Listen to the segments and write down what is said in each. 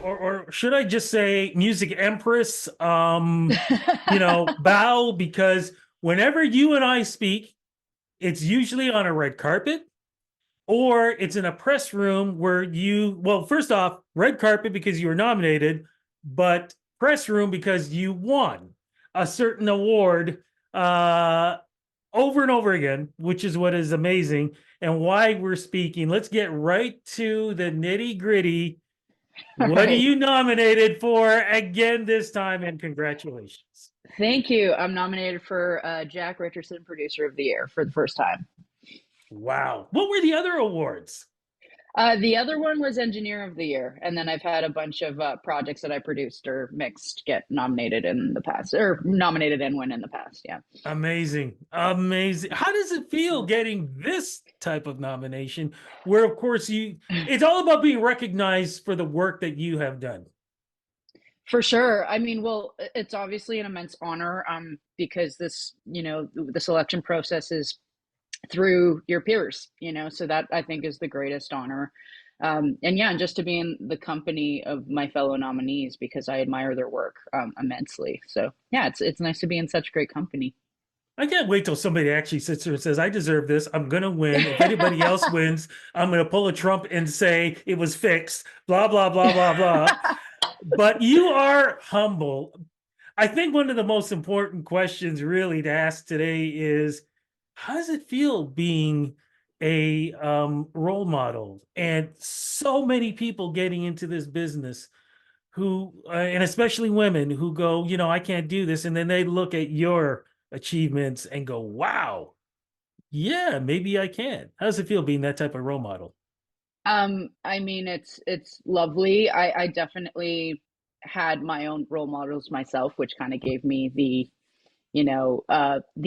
or should I just say music empress, bow, because whenever you and I speak, it's usually on a red carpet or it's in a press room where well, first off, red carpet because you were nominated, but press room because you won a certain award uh, over and over again, which is what is amazing and why we're speaking. Let's get right to the nitty gritty. All What are right. you nominated for again this time? And congratulations. Thank you. I'm nominated for Jack Richardson Producer of the Year for the first time. Wow. What were the other awards? The other one was Engineer of the Year, and then I've had a bunch of projects that I produced or mixed get nominated in the past, or nominated and win in the past. Yeah. Amazing. Amazing. How does it feel getting this type of nomination where, of course, it's all about being recognized for the work that you have done? For sure. I mean, well, it's obviously an immense honor because the selection process is through your peers, so that I think is the greatest honor. And yeah, and just to be in the company of my fellow nominees because I admire their work immensely. So yeah, it's nice to be in such great company. I can't wait till somebody actually sits there and says, I deserve this. I'm going to win. If anybody else wins, I'm going to pull a Trump and say it was fixed, blah, blah, blah, blah, blah. But you are humble. I think one of the most important questions really to ask today is, how does it feel being a role model and so many people getting into this business who, and especially women who go, I can't do this. And then they look at your achievements and go, wow, yeah, maybe I can. How does it feel being that type of role model? I mean, it's lovely. I definitely had my own role models myself, which kind of gave me the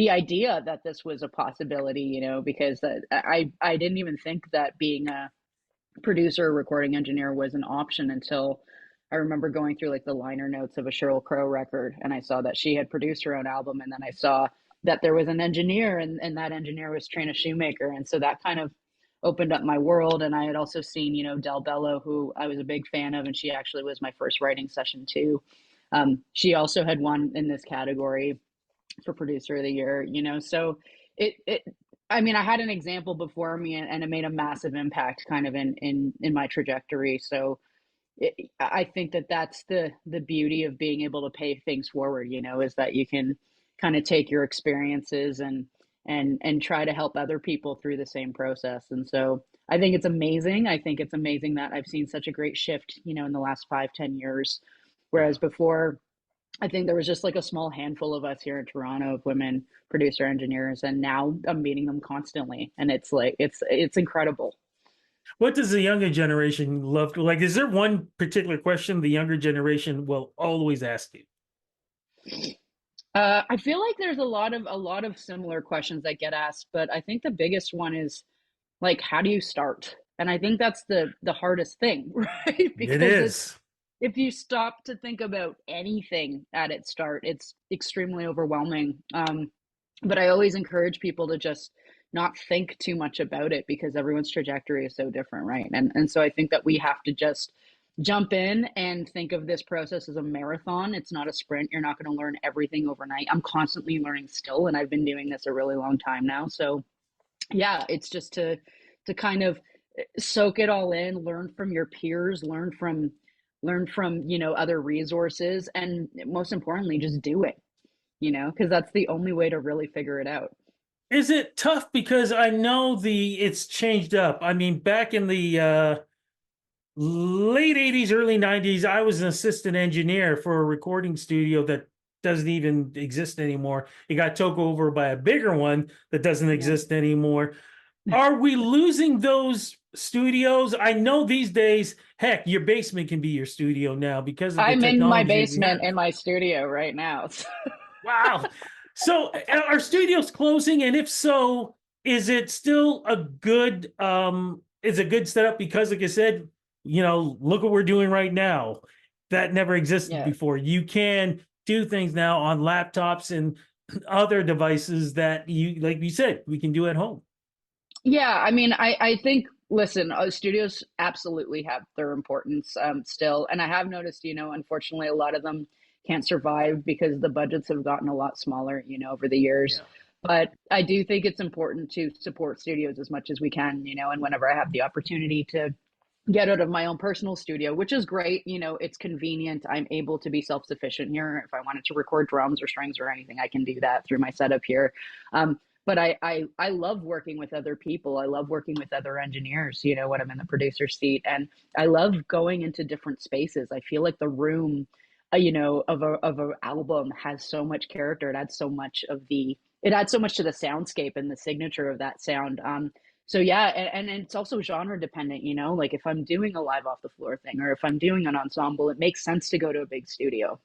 idea that this was a possibility, because I didn't even think that being a producer or recording engineer was an option until I remember going through like the liner notes of a Sheryl Crow record and I saw that she had produced her own album and then I saw that there was an engineer and that engineer was Trina Shoemaker. And so that kind of opened up my world. And I had also seen, Del Bello, who I was a big fan of, and she actually was my first writing session too. She also had won in this category for producer of the year, so it I mean, I had an example before me and it made a massive impact kind of in my trajectory. So I think that that's the beauty of being able to pay things forward, is that you can kind of take your experiences and try to help other people through the same process. And so I think it's amazing. I think it's amazing that I've seen such a great shift, in the last 5-10 years. Whereas before, I think there was just like a small handful of us here in Toronto of women producer engineers, and now I'm meeting them constantly, and it's like it's incredible. What does the younger generation love to like? Is there one particular question the younger generation will always ask you? I feel like there's a lot of similar questions that get asked, but I think the biggest one is like, how do you start? And I think that's the hardest thing, right? It Because it's is. if you stop to think about anything at its start, it's extremely overwhelming. But I always encourage people to just not think too much about it because everyone's trajectory is so different, right? And so I think that we have to just jump in and think of this process as a marathon. It's not a sprint. You're not going to learn everything overnight. I'm constantly learning still, and I've been doing this a really long time now. So yeah, it's just to kind of soak it all in, learn from your peers, learn from other resources, and most importantly just do it, because that's the only way to really figure it out. Is it tough because I know it's changed up. I mean, back in the late 80s, early 90s, I was an assistant engineer for a recording studio that doesn't even exist anymore. It got took over by a bigger one that doesn't Yeah. exist anymore. Are we losing those studios? I know these days, heck, your basement can be your studio now because of the I'm in my technology we basement have. in my studio right now. Wow. So are studios closing? And if so, is it still a good is a good setup? Because like I said, look what we're doing right now. That never existed Yeah. before. You can do things now on laptops and other devices that you like you said, we can do at home. Yeah, I mean, I think Listen, studios absolutely have their importance still. And I have noticed, unfortunately, a lot of them can't survive because the budgets have gotten a lot smaller, over the years. Yeah. But I do think it's important to support studios as much as we can, and whenever I have the opportunity to get out of my own personal studio, which is great. It's convenient. I'm able to be self sufficient here. If I wanted to record drums or strings or anything, I can do that through my setup here. But I love working with other people. I love working with other engineers, when I'm in the producer seat. And I love going into different spaces. I feel like the room, of a album has so much character. It adds so much to the soundscape and the signature of that sound. So yeah, and it's also genre dependent, like if I'm doing a live off the floor thing or if I'm doing an ensemble, it makes sense to go to a big studio.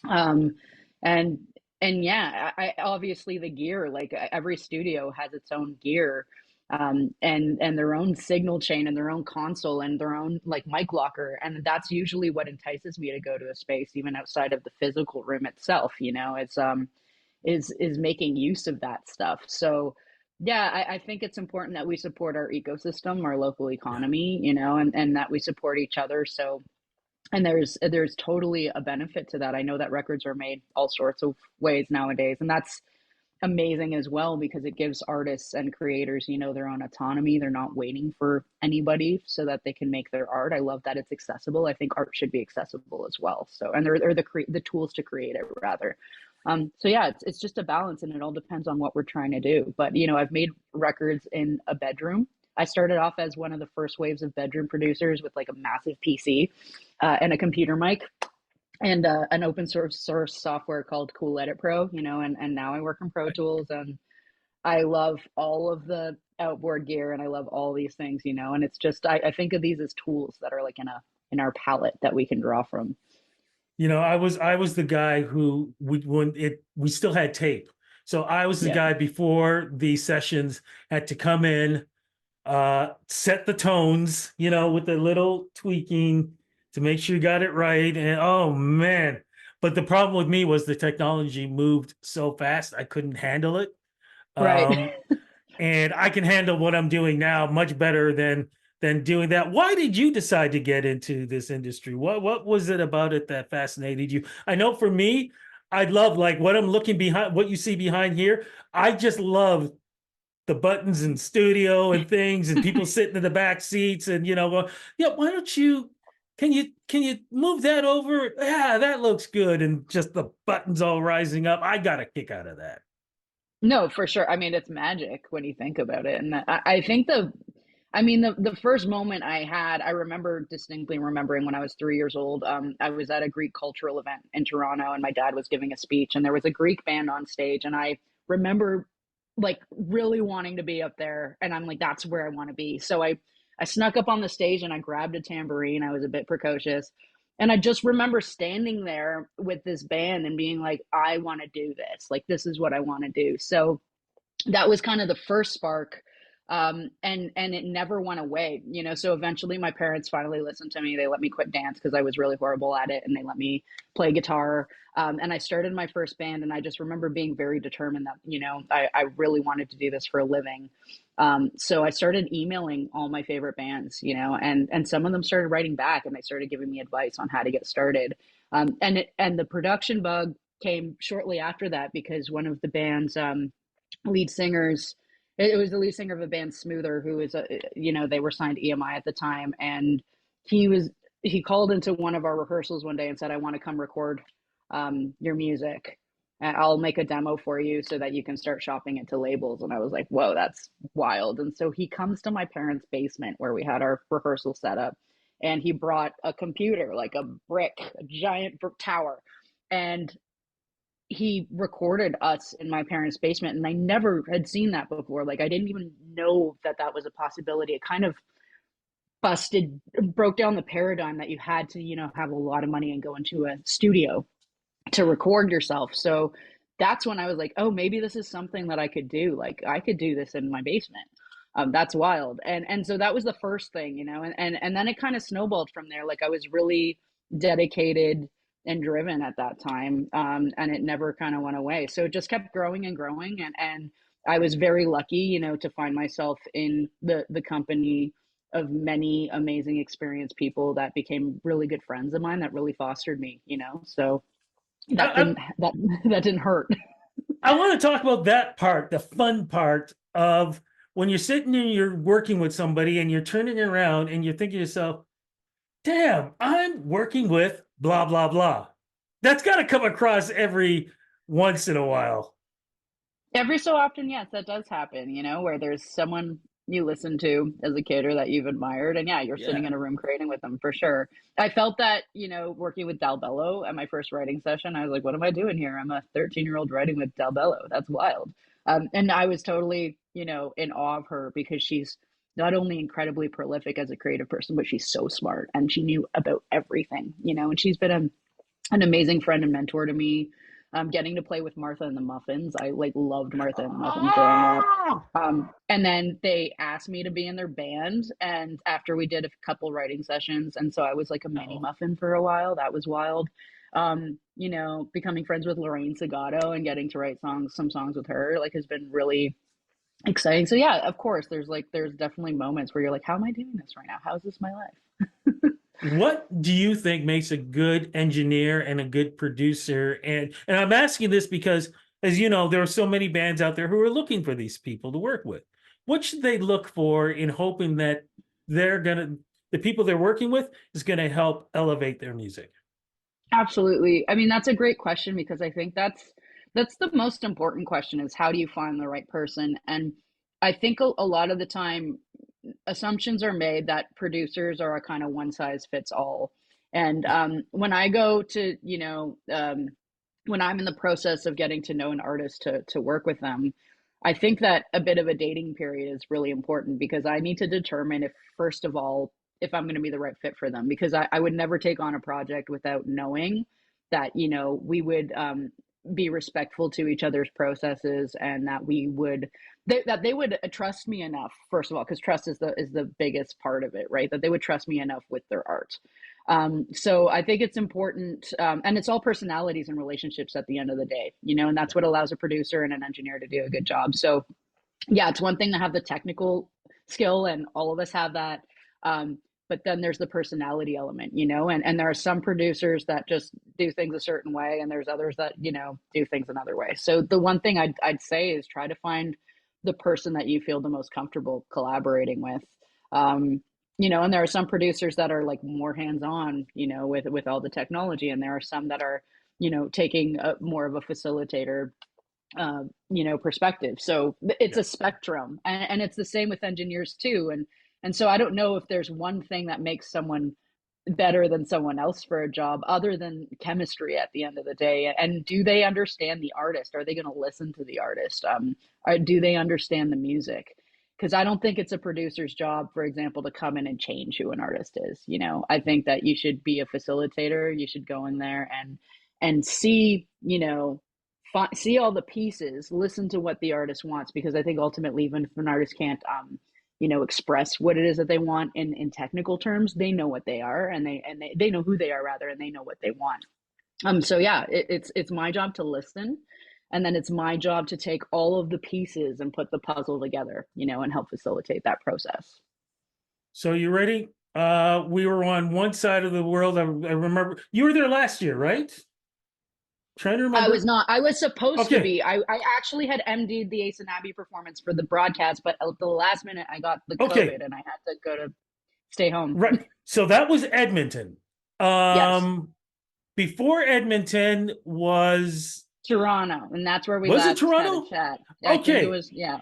Um, and and yeah, I obviously the gear, like every studio has its own gear, and their own signal chain and their own console and their own like mic locker, and that's usually what entices me to go to a space, even outside of the physical room itself. It's is making use of that stuff. So yeah, I think it's important that we support our ecosystem, our local Yeah. economy, and that we support each other. So and there's totally a benefit to that. I know that records are made all sorts of ways nowadays, and that's amazing as well because it gives artists and creators, their own autonomy. They're not waiting for anybody so that they can make their art. I love that it's accessible. I think art should be accessible as well. So, and they're the tools to create it rather. So yeah, it's just a balance, and it all depends on what we're trying to do. But I've made records in a bedroom. I started off as one of the first waves of bedroom producers with like a massive PC and a computer mic and an open source software called Cool Edit Pro, and now I work in Pro Tools, and I love all of the outboard gear and I love all these things, and it's just I think of these as tools that are like in our palette that we can draw from. I was the guy who we still had tape. So I was the Yeah. guy before the sessions had to come in, set the tones, with a little tweaking to make sure you got it right. And oh man. But the problem with me was the technology moved so fast I couldn't handle it. Right. Um, and I can handle what I'm doing now much better than doing that. Why did you decide to get into this industry? What was it about it that fascinated you? I know for me, I love like what I'm looking behind, what you see behind here. I just love the buttons and studio and things and people sitting in the back seats and going, yeah, why don't you can you move that over? Yeah, that looks good. And just the buttons all rising up. I got a kick out of that. No, for sure. I mean, it's magic when you think about it. And I think the first moment I had, I remember distinctly remembering when I was 3 years old. I was at a Greek cultural event in Toronto, and my dad was giving a speech, and there was a Greek band on stage, and I remember like really wanting to be up there, and I'm like, that's where I want to be. So I snuck up on the stage and I grabbed a tambourine. I was a bit precocious, and I just remember standing there with this band and being like, I want to do this. Like, this is what I want to do. So that was kind of the first spark, and it never went away, so eventually my parents finally listened to me. They let me quit dance because I was really horrible at it, and they let me play guitar, and I started my first band, and I just remember being very determined that I really wanted to do this for a living. So I started emailing all my favorite bands, and some of them started writing back, and they started giving me advice on how to get started. And the production bug came shortly after that because one of the band's lead singers. It was the lead singer of a band, Smoother, who is they were signed to EMI at the time, and he was he called into one of our rehearsals one day and said, "I want to come record your music. I'll make a demo for you so that you can start shopping it to labels." And I was like, "Whoa, that's wild!" And so he comes to my parents' basement where we had our rehearsal set up, and he brought a computer, like a brick, a giant tower, and he recorded us in my parents' basement, and I never had seen that before. Like, I didn't even know that that was a possibility. It kind of broke down the paradigm that you had to, have a lot of money and go into a studio to record yourself. So that's when I was like, oh, maybe this is something that I could do. Like, I could do this in my basement. That's wild. And so that was the first thing, and then it kind of snowballed from there. Like, I was really dedicated and driven at that time, and it never kind of went away. So it just kept growing and growing, and I was very lucky, to find myself in the company of many amazing experienced people that became really good friends of mine that really fostered me, you know. So that I, didn't that that didn't hurt. I want to talk about that part, the fun part of when you're sitting and you're working with somebody and you're turning around and you're thinking to yourself, damn, I'm working with blah, blah, blah. That's got to come across every once in a while. Every so often, yes, that does happen, you know, where there's someone you listen to as a kid or that you've admired, and yeah, you're sitting Yeah. in a room creating with them for sure. I felt that, you know, working with Dal Bello at my first writing session, I was like, what am I doing here? I'm a 13-year-old writing with Dal Bello. That's wild. And I was totally, you know, in awe of her because she's not only incredibly prolific as a creative person, but she's so smart and she knew about everything, you know, and she's been an amazing friend and mentor to me. Getting to play with Martha and the Muffins. I like loved Martha and the Muffins growing up. Oh! And then they asked me to be in their band. And after we did a couple writing sessions, and so I was like a mini No. muffin for a while. That was wild. You know, becoming friends with Lorraine Segato and getting to write some songs with her, like has been really exciting. So yeah, of course, there's definitely moments where you're like, how am I doing this right now? How is this my life? What do you think makes a good engineer and a good producer? And I'm asking this because, as you know, there are so many bands out there who are looking for these people to work with. What should they look for in hoping that they're gonna the people they're working with is gonna help elevate their music? Absolutely. I mean, that's a great question because I think that's the most important question is how do you find the right person? And I think a lot of the time assumptions are made that producers are a kind of one size fits all. And Yeah. when I go to, when I'm in the process of getting to know an artist to work with them, I think that a bit of a dating period is really important because I need to determine if, first of all, if I'm going to be the right fit for them. Because I would never take on a project without knowing that, you know, we would be respectful to each other's processes and that we would that they would trust me enough, first of all, because trust is the biggest part of it, right? That they would trust me enough with their art. So I think it's important, and it's all personalities and relationships at the end of the day, you know, and that's what allows a producer and an engineer to do a good job. So yeah, it's one thing to have the technical skill, and all of us have that. But then there's the personality element, you know, and there are some producers that just do things a certain way, and there's others that, you know, do things another way. So the one thing I'd say is try to find the person that you feel the most comfortable collaborating with. Um, you know, and there are some producers that are like more hands-on, you know, with all the technology, and there are some that are, you know, taking more of a facilitator you know, perspective. So it's Yeah. a spectrum, and it's the same with engineers too. And so I don't know if there's one thing that makes someone better than someone else for a job other than chemistry at the end of the day. And do they understand the artist? Are they going to listen to the artist? Or do they understand the music? Because I don't think it's a producer's job, for example, to come in and change who an artist is. You know, I think that you should be a facilitator. You should go in there and see, you know, see all the pieces, listen to what the artist wants, because I think ultimately, even if an artist can't, you know, express what it is that they want in technical terms, they know what they are, and they know who they are rather, and they know what they want. So yeah, it's my job to listen, and then it's my job to take all of the pieces and put the puzzle together, you know, and help facilitate that process. So you ready? We were on one side of the world. I remember you were there last year, right? Trying to I was remember. not. I was supposed to Okay. be. I actually had MD'd the Ace and Abby performance for the broadcast, but at the last minute I got the Okay. COVID and I had to go to stay home. Right. So that was Edmonton. Yes, Um, Before Edmonton Toronto, and that's where we was it last had a Toronto? chat. I think it Okay. was, yeah.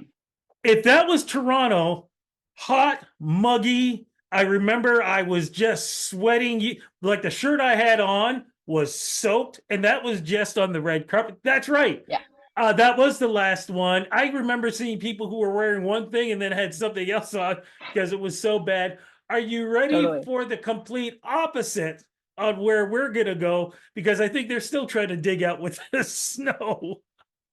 If that was Toronto, hot, muggy. I remember I was just sweating. Like the shirt I had on was soaked, and that was just on the red carpet. That's right. Yeah, That was the last one. I remember seeing people who were wearing one thing and then had something else on because it was so bad. Are you ready totally. for the complete opposite on where we're going to go? Because I think they're still trying to dig out with the snow.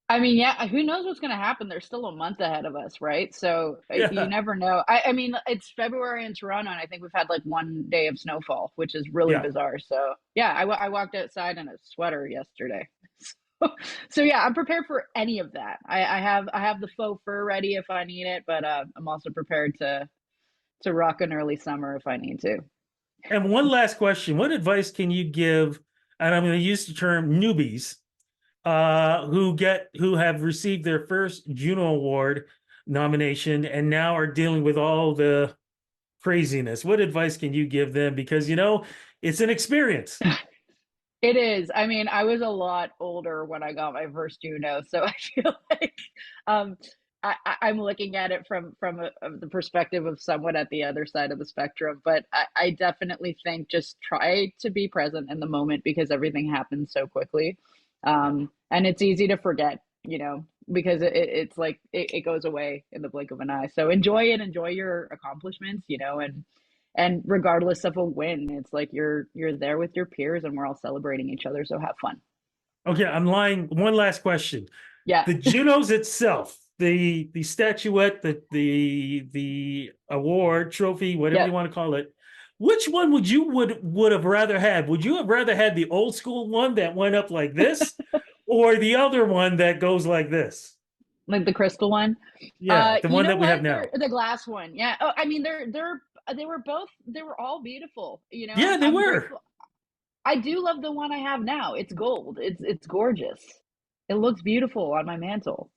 I mean, yeah, who knows what's going to happen? There's still a month ahead of us, right? So you Yeah. never know. I mean, it's February in Toronto, and I think we've had like one day of snowfall, which is really Yeah. bizarre. So yeah, I walked outside in a sweater yesterday. So yeah, I'm prepared for any of that. I have the faux fur ready if I need it, but I'm also prepared to rock an early summer if I need to. And one last question: what advice can you give? And I'm going to use the term newbies who have received their first Juno Award nomination and now are dealing with all the craziness. What advice can you give them? Because it's an experience. It is. I mean, I was a lot older when I got my first Juno, so I feel like um, I'm looking at it from the perspective of someone at the other side of the spectrum. But I definitely think just try to be present in the moment because everything happens so quickly, and it's easy to forget, because it's like it goes away in the blink of an eye. So enjoy it, enjoy your accomplishments, and regardless of a win, it's like you're there with your peers and we're all celebrating each other. So have fun. Okay, I'm lying. One last question: Yeah. the Junos itself, the statuette, the award, trophy, whatever Yeah. you want to call it. Which one would have rather had? Would you have rather had the old school one that went up like this, or the other one that goes like this? Like the crystal one. Yeah, the You one know that we have what? now. The glass one. Yeah. Oh, I mean, they were all beautiful. Yeah, they I'm were. grateful. I do love the one I have now. It's gold. It's gorgeous. It looks beautiful on my mantle.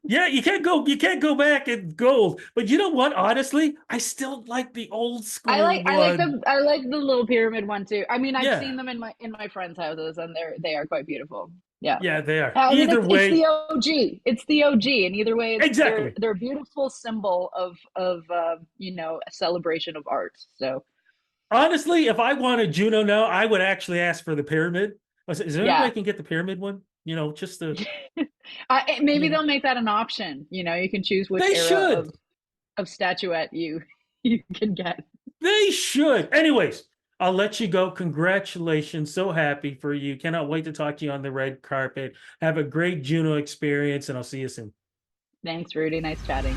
Yeah, you can't go back and gold. But you know what? Honestly, I still like the old school one. I like the little pyramid one too. I mean, I've Yeah, seen them in my friends' houses, and they are quite beautiful. Yeah. yeah, they are. I mean, Either it's the way, OG. It's the OG, and either way, exactly. they're a beautiful symbol of a celebration of art. So Honestly, if I wanted Juno now, I would actually ask for the pyramid. I said, is there any way I yeah, can get the pyramid one? Just to, maybe you know, they'll make that an option. You can choose which they era should. of statuette you can get. They should. Anyways, I'll let you go. Congratulations. So happy for you. Cannot wait to talk to you on the red carpet. Have a great Juno experience, and I'll see you soon. Thanks, Rudy. Nice chatting.